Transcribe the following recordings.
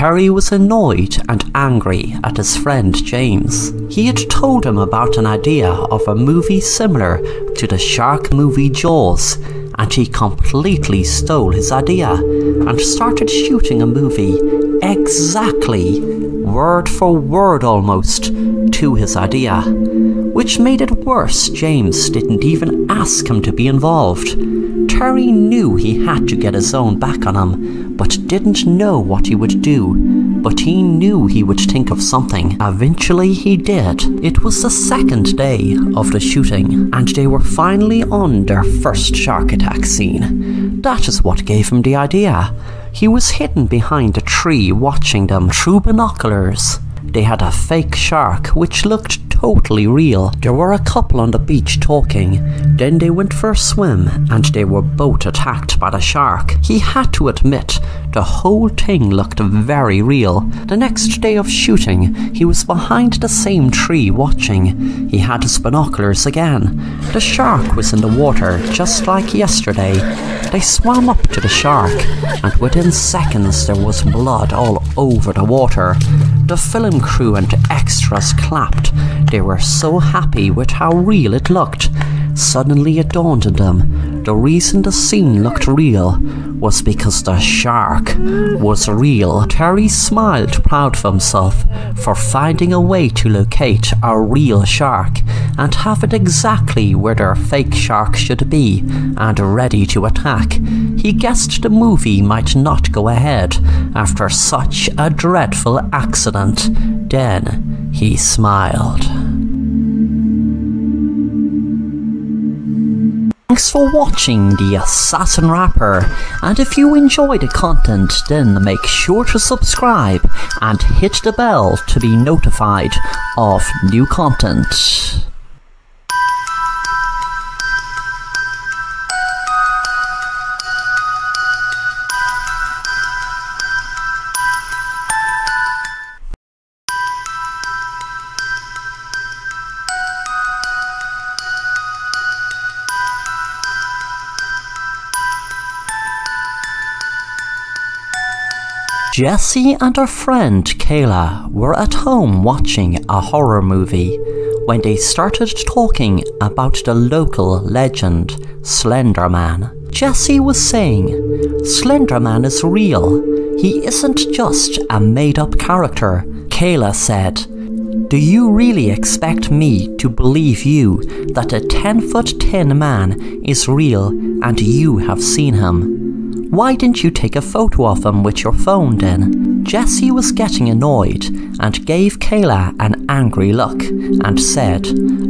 Terry was annoyed and angry at his friend James. He had told him about an idea of a movie similar to the shark movie Jaws, and he completely stole his idea and started shooting a movie exactly, word for word almost, to his idea. Which made it worse, James didn't even ask him to be involved. Terry knew he had to get his own back on him, but didn't know what he would do. But he knew he would think of something. Eventually he did. It was the second day of the shooting, and they were finally on their first shark attack scene. That is what gave him the idea. He was hidden behind a tree watching them through binoculars. They had a fake shark which looked totally real. There were a couple on the beach talking, then they went for a swim and they were both attacked by the shark. He had to admit the whole thing looked very real. The next day of shooting, he was behind the same tree watching. He had his binoculars again. The shark was in the water just like yesterday. They swam up to the shark, and within seconds there was blood all over the water. The film crew and extras clapped. They were so happy with how real it looked. Suddenly it dawned on them. The reason the scene looked real was because the shark was real. Terry smiled proud of himself for finding a way to locate a real shark and have it exactly where their fake shark should be and ready to attack. He guessed the movie might not go ahead after such a dreadful accident. Then he smiled. Thanks for watching The Assassin Rapper, and if you enjoy the content then make sure to subscribe and hit the bell to be notified of new content. Jessie and her friend Kayla were at home watching a horror movie when they started talking about the local legend, Slender Man. Jessie was saying, "Slender Man is real. He isn't just a made-up character." Kayla said, "Do you really expect me to believe you that a 10-foot tin man is real and you have seen him? Why didn't you take a photo of him with your phone then?" Jessie was getting annoyed and gave Kayla an angry look and said,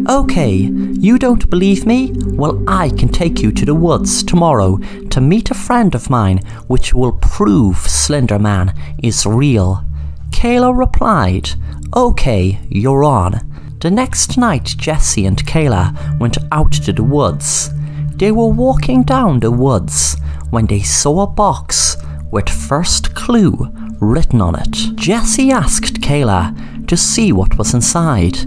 "Okay, you don't believe me? Well, I can take you to the woods tomorrow to meet a friend of mine which will prove Slender Man is real." Kayla replied, "Okay, you're on." The next night Jessie and Kayla went out to the woods. They were walking down the woods when they saw a box with "First Clue" written on it. Jessie asked Kayla to see what was inside.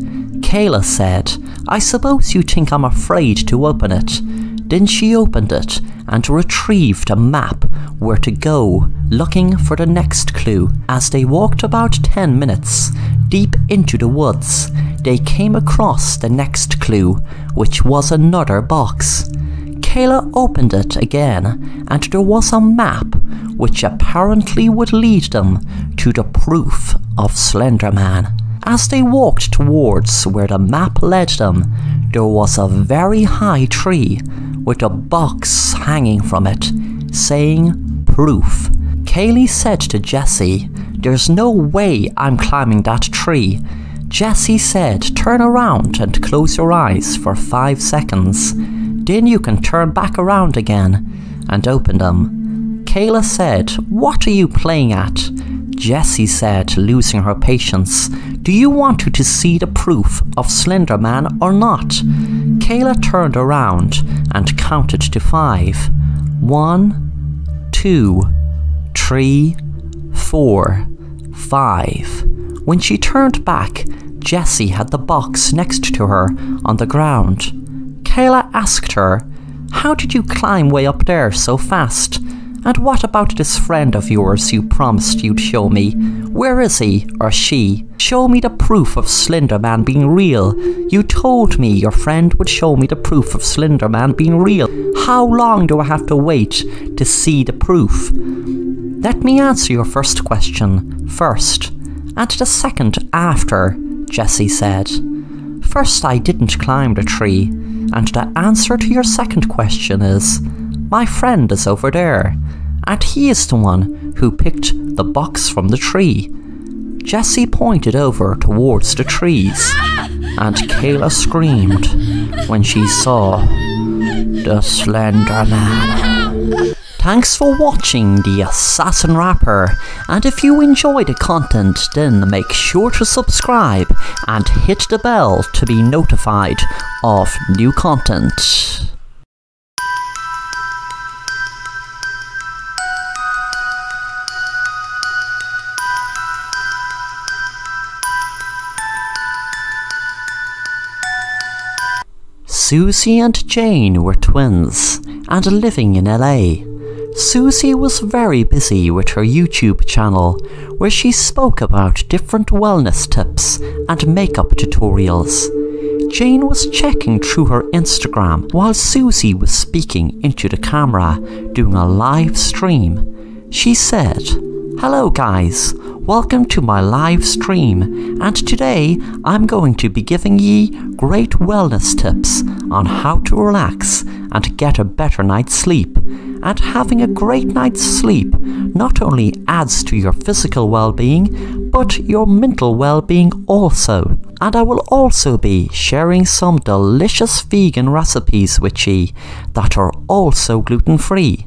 Kayla said, "I suppose you think I'm afraid to open it." Then she opened it and retrieved a map where to go, looking for the next clue. As they walked about 10 minutes deep into the woods, they came across the next clue, which was another box. Kayla opened it again, and there was a map which apparently would lead them to the proof of Slender Man. As they walked towards where the map led them, there was a very high tree with a box hanging from it, saying "Proof." Kaylee said to Jessie, "There's no way I'm climbing that tree." Jessie said, "Turn around and close your eyes for 5 seconds. Then you can turn back around again and open them." Kayla said, "What are you playing at?" Jessie said, losing her patience, "Do you want to see the proof of Slender Man or not?" Kayla turned around and counted to 5. 1, 2, 3, 4, 5. When she turned back, Jessie had the box next to her on the ground. Kayla asked her, "How did you climb way up there so fast? And what about this friend of yours you promised you'd show me? Where is he or she? Show me the proof of Slender Man being real. You told me your friend would show me the proof of Slender Man being real. How long do I have to wait to see the proof? Let me answer your first question first, and the second after, Jessie said. First, I didn't climb the tree, and the answer to your second question is, my friend is over there, and he is the one who picked the box from the tree. Jessie pointed over towards the trees, and Kayla screamed when she saw the Slender Man. Thanks for watching the Assassin Rapper, and if you enjoy the content, then make sure to subscribe and hit the bell to be notified of new content. Susie and Jane were twins and living in LA. Susie was very busy with her YouTube channel, where she spoke about different wellness tips and makeup tutorials. Jane was checking through her Instagram while Susie was speaking into the camera, doing a live stream. She said, "Hello guys, welcome to my live stream, and today I'm going to be giving ye great wellness tips on how to relax and get a better night's sleep. And having a great night's sleep not only adds to your physical well-being, but your mental well-being also. And I will also be sharing some delicious vegan recipes with ye that are also gluten-free."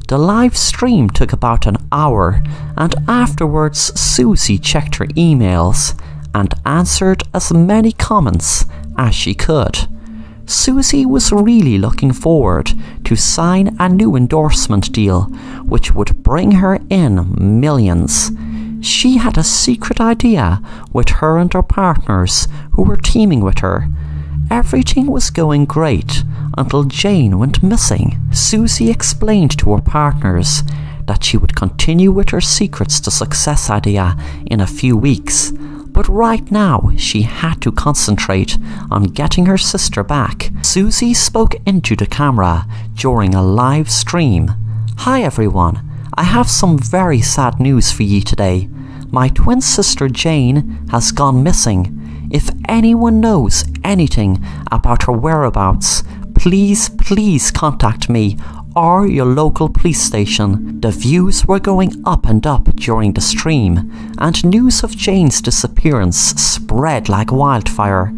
The live stream took about an hour, and afterwards Susie checked her emails and answered as many comments as she could. Susie was really looking forward to sign a new endorsement deal which would bring her in millions. She had a secret idea with her and her partners who were teaming with her. Everything was going great until Jane went missing. Susie explained to her partners that she would continue with her Secrets to Success idea in a few weeks, but right now she had to concentrate on getting her sister back. Susie spoke into the camera during a live stream. "Hi everyone, I have some very sad news for you today. My twin sister Jane has gone missing. If anyone knows anything about her whereabouts, please contact me or your local police station." The views were going up and up during the stream, and news of Jane's disappearance spread like wildfire.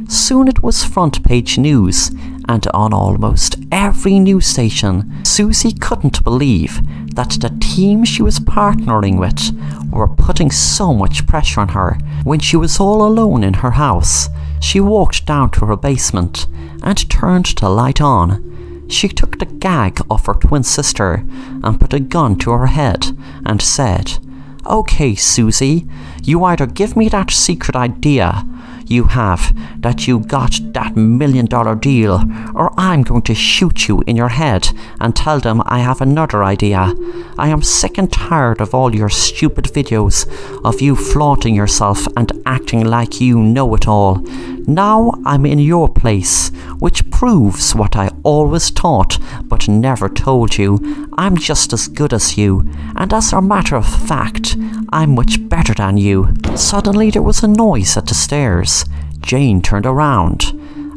Soon it was front page news, and on almost every news station. Susie couldn't believe that the team she was partnering with were putting so much pressure on her. When she was all alone in her house, she walked down to her basement and turned the light on. She took the gag off her twin sister and put a gun to her head and said, "Okay, Susie, you either give me that secret idea you have that you got that $1 million deal, or I'm going to shoot you in your head and tell them I have another idea. I am sick and tired of all your stupid videos of you flaunting yourself and acting like you know it all. Now I'm in your place, which proves what I always thought but never told you. I'm just as good as you, and as a matter of fact, I'm much better than you." Suddenly there was a noise at the stairs. Jane turned around.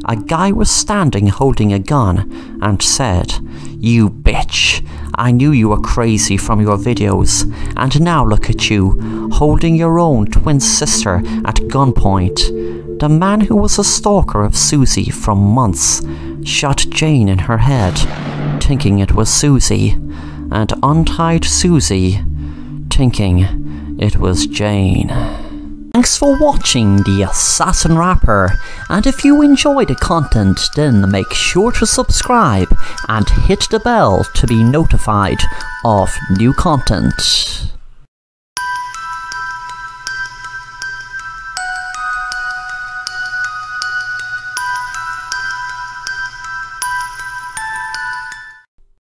A guy was standing holding a gun and said, "You bitch, I knew you were crazy from your videos, and now look at you, holding your own twin sister at gunpoint." The man, who was a stalker of Susie from months, shot Jane in her head, thinking it was Susie, and untied Susie, thinking it was Jane. Thanks for watching the Assassin Rapper, and if you enjoy the content, then make sure to subscribe and hit the bell to be notified of new content.